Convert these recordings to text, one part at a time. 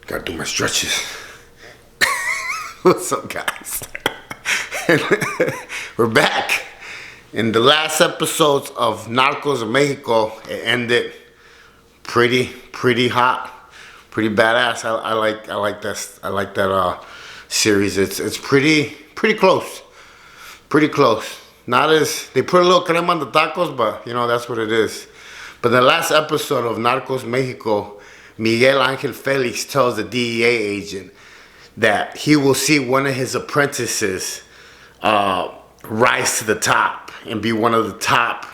Gotta do my stretches. What's up, guys? We're back. In the last episodes of Narcos of Mexico, it ended pretty hot, pretty badass. I like that series. It's pretty close, pretty close. Not as they put a little crema on the tacos, but you know that's what it is. But the last episode of Narcos Mexico, Miguel Angel Felix tells the DEA agent that he will see one of his apprentices rise to the top and be one of the top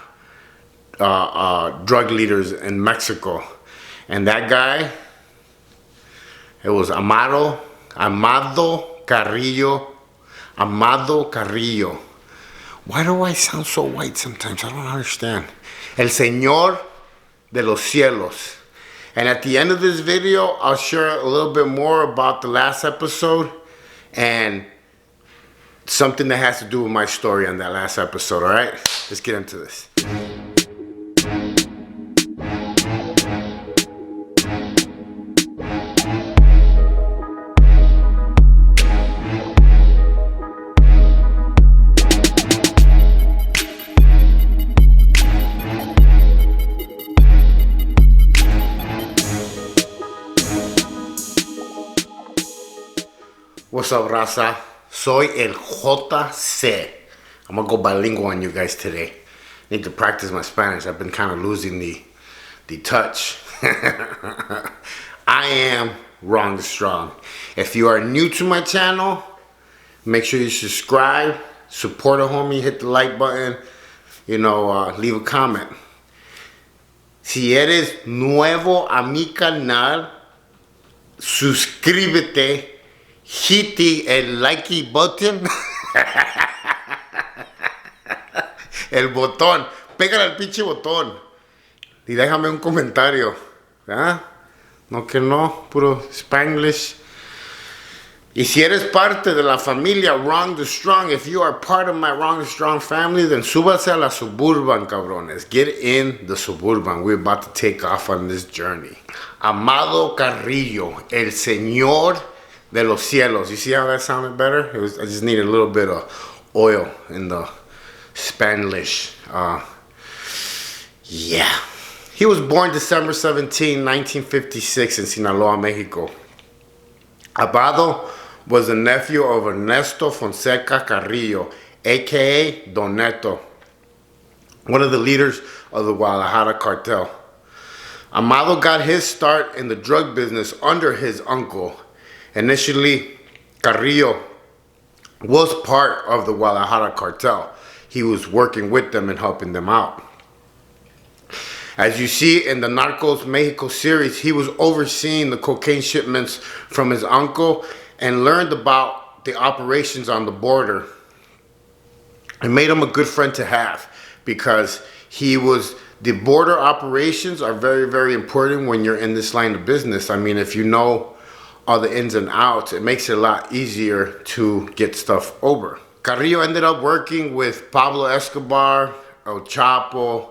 drug leaders in Mexico. And that guy, it was Amado Carrillo. Why do I sound so white sometimes? I don't understand. El Senor de los Cielos. And at the end of this video, I'll share a little bit more about the last episode and something that has to do with my story on that last episode, all right? Let's get into this. What's up, raza? Soy el JC. I'm gonna go bilingual on you guys today. Need to practice my Spanish. I've been kind of losing the touch. I am Wrong Strong. If you are new to my channel, make sure you subscribe, support a homie, hit the like button, leave a comment. Si eres nuevo a mi canal, suscríbete. Hit el like button. El botón. Pégale al pinche botón. Y déjame un comentario. ¿Ah? No que no. Puro Spanglish. Y si eres parte de la familia Wrong the Strong, if you are part of my Wrong the Strong family, then súbase a la Suburban, cabrones. Get in the Suburban. We're about to take off on this journey. Amado Carrillo, el Senor de los Cielos. You see how that sounded better? I just needed a little bit of oil in the Spanish. Yeah. He was born December 17, 1956 in Sinaloa, Mexico. Amado was the nephew of Ernesto Fonseca Carrillo, a.k.a. Don Neto, one of the leaders of the Guadalajara Cartel. Amado got his start in the drug business under his uncle. Initially, Carrillo was part of the Guadalajara Cartel. He was working with them and helping them out. As you see in the Narcos Mexico series, he was overseeing the cocaine shipments from his uncle and learned about the operations on the border. It made him a good friend to have because the border operations are very important when you're in this line of business. I mean, if you know all the ins and outs, it makes it a lot easier to get stuff over. Carrillo ended up working with Pablo Escobar, El Chapo,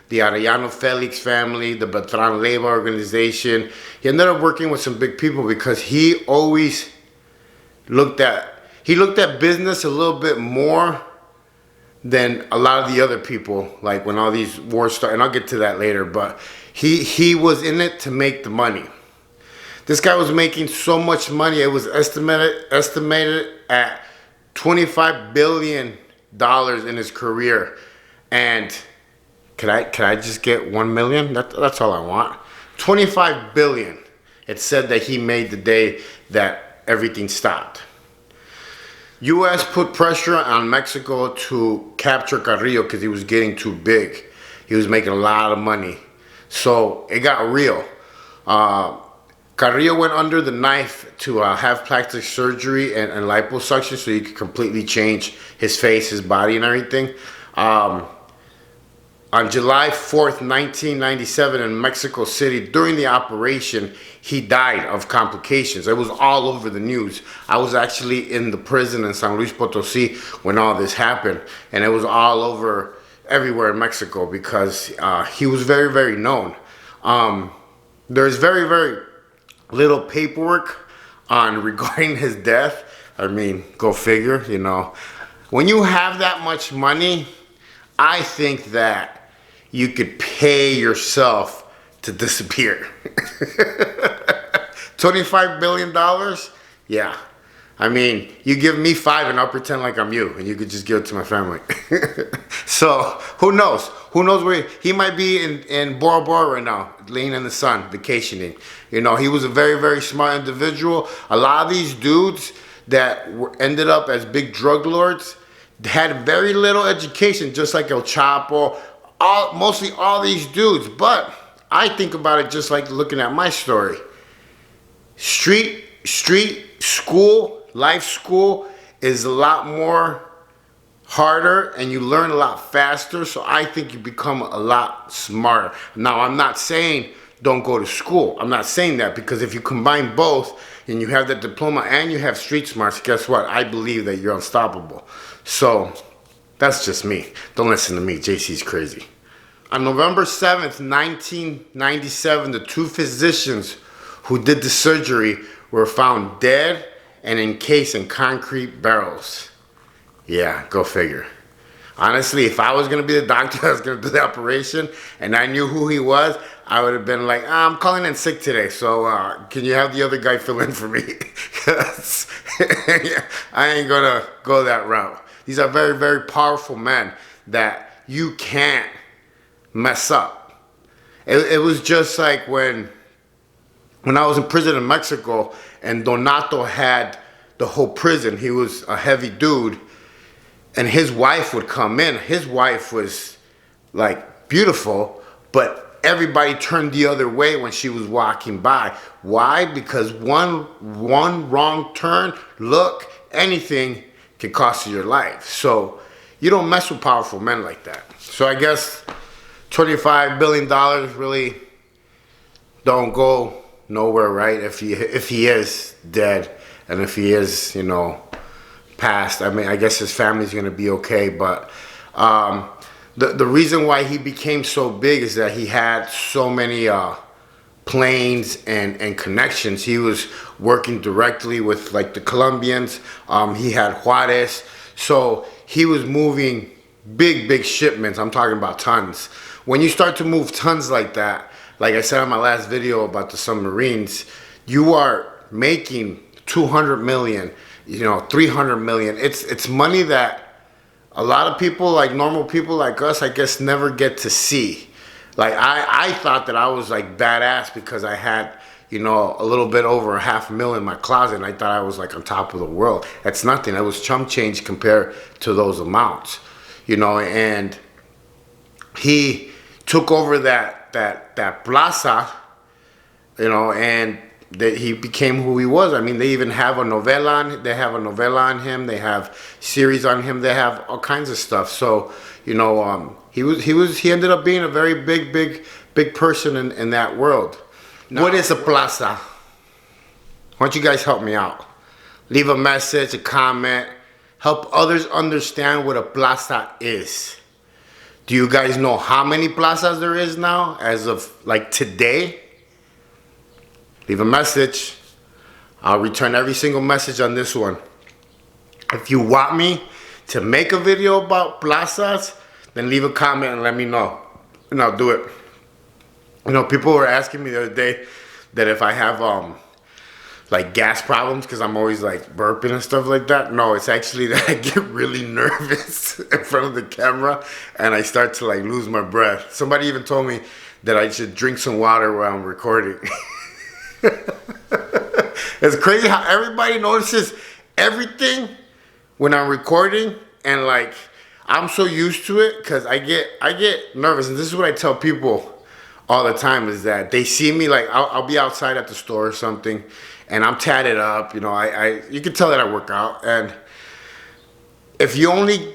the Arellano Felix family, the Beltran Leyva organization. He ended up working with some big people because he always looked at business a little bit more than a lot of the other people, like when all these wars started, and I'll get to that later, but he was in it to make the money. This guy was making so much money. It was estimated at $25 billion in his career. And could I just get 1 million? That's all I want. 25 billion. It said that he made the day that everything stopped. U.S. put pressure on Mexico to capture Carrillo because he was getting too big. He was making a lot of money. So it got real. Carrillo went under the knife to have plastic surgery and liposuction so he could completely change his face, his body, and everything. On July 4th, 1997 in Mexico City, during the operation, he died of complications. It was all over the news. I was actually in the prison in San Luis Potosí when all this happened, and it was all over everywhere in Mexico because he was very known. There's very little paperwork on regarding his death. I mean, go figure, you know. When you have that much money, I think that you could pay yourself to disappear. $25 billion? Yeah. I mean, you give me 5 and I'll pretend like I'm you, and you could just give it to my family. So, who knows? Who knows where he might be in Bora Bora right now, laying in the sun, vacationing. You know, he was a very, very smart individual. A lot of these dudes that ended up as big drug lords had very little education, just like El Chapo, mostly all these dudes. But I think about it just like looking at my story. Street school, life school is a lot more harder and you learn a lot faster, so I think you become a lot smarter. Now, I'm not saying don't go to school. I'm not saying that, because if you combine both and you have that diploma and you have street smarts, guess what? I believe that you're unstoppable. So that's just me. Don't listen to me. JC's crazy. On November 7th, 1997, the 2 physicians who did the surgery were found dead and encased in concrete barrels. Yeah, go figure. Honestly, if I was going to be the doctor that was going to do the operation and I knew who he was, I would have been like, I'm calling in sick today, so can you have the other guy fill in for me? Because I ain't going to go that route. These are very, very powerful men that you can't mess up. It was just like when I was in prison in Mexico and Donato had the whole prison. He was a heavy dude, and his wife would come in. His wife was like beautiful, but everybody turned the other way when she was walking by. Why? Because one wrong turn, look, anything can cost you your life. So you don't mess with powerful men like that. So I guess $25 billion really don't go nowhere, right? If he is dead, and if he is, you know, passed, I mean, I guess his family's gonna be okay. But the reason why he became so big is that he had so many planes and connections. He was working directly with like the Colombians. He had Juarez, so he was moving big shipments. I'm talking about tons. When you start to move tons like that, like I said in my last video about the submarines, you are making 200 million, you know, 300 million. It's money that a lot of people, like normal people like us, I guess never get to see. Like I thought that I was like badass because I had, you know, a little bit over $500,000 in my closet, and I thought I was like on top of the world. That's nothing. That was chump change compared to those amounts, you know. And he took over that plaza, you know, and that he became who he was. I mean, they even have a novella on him. They have series on him. They have all kinds of stuff. So, you know, he ended up being a very big person in that world. Now, what is a plaza? Why don't you guys help me out? Leave a message, a comment, help others understand what a plaza is. Do you guys know how many plazas there is now as of like today? Leave a message. I'll return every single message on this one. If you want me to make a video about plazas, then leave a comment and let me know, and I'll do it. You know, people were asking me the other day that if I have like gas problems because I'm always like burping and stuff like that. No, it's actually that I get really nervous in front of the camera and I start to like lose my breath. Somebody even told me that I should drink some water while I'm recording. It's crazy how everybody notices everything when I'm recording, and like I'm so used to it because I get nervous. And this is what I tell people all the time, is that they see me, like I'll be outside at the store or something and I'm tatted up, you know, you can tell that I work out, and if you only,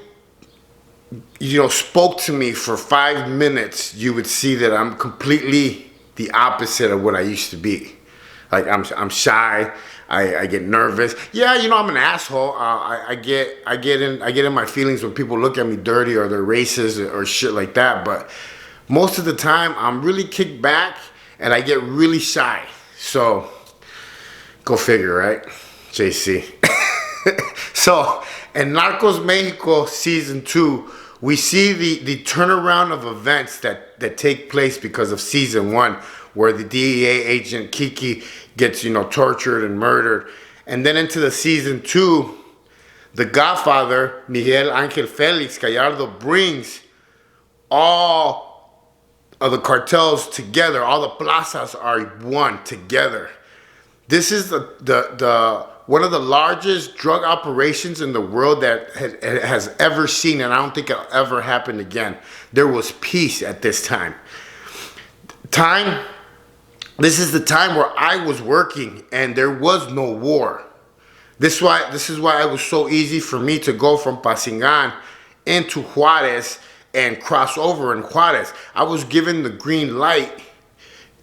you know, spoke to me for 5 minutes, you would see that I'm completely the opposite of what I used to be. Like I'm shy, I get nervous. Yeah, you know, I'm an asshole. I get in my feelings when people look at me dirty or they're racist or shit like that, but most of the time I'm really kicked back and I get really shy. So Go figure, right? JC. So, in Narcos Mexico Season 2, we see the turnaround of events that take place because of Season 1, where the DEA agent Kiki gets, tortured and murdered. And then into the Season 2, the Godfather, Miguel Angel Felix Gallardo, brings all of the cartels together. All the plazas are one together. This is the one of the largest drug operations in the world that has ever seen, and I don't think it'll ever happen again. There was peace at this time. This is the time where I was working and there was no war. This is why it was so easy for me to go from Pasingan into Juarez and cross over in Juarez. I was given the green light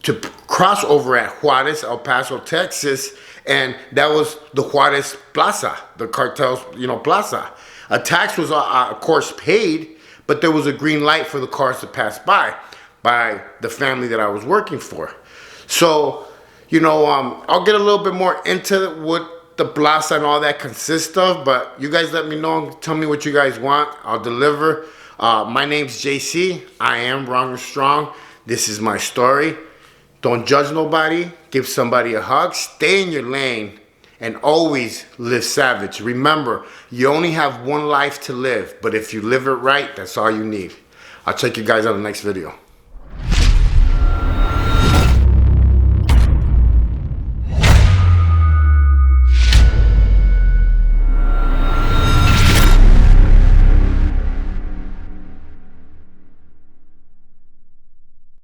to cross over at Juarez, El Paso, Texas, and that was the Juarez Plaza, the cartel's, plaza. A tax was, of course, paid, but there was a green light for the cars to pass by the family that I was working for. So, I'll get a little bit more into what the plaza and all that consists of, but you guys let me know, tell me what you guys want, I'll deliver. My name's JC, I am Wrong or Strong. This is my story. Don't judge nobody, give somebody a hug, stay in your lane, and always live savage. Remember, you only have one life to live, but if you live it right, that's all you need. I'll check you guys out in the next video.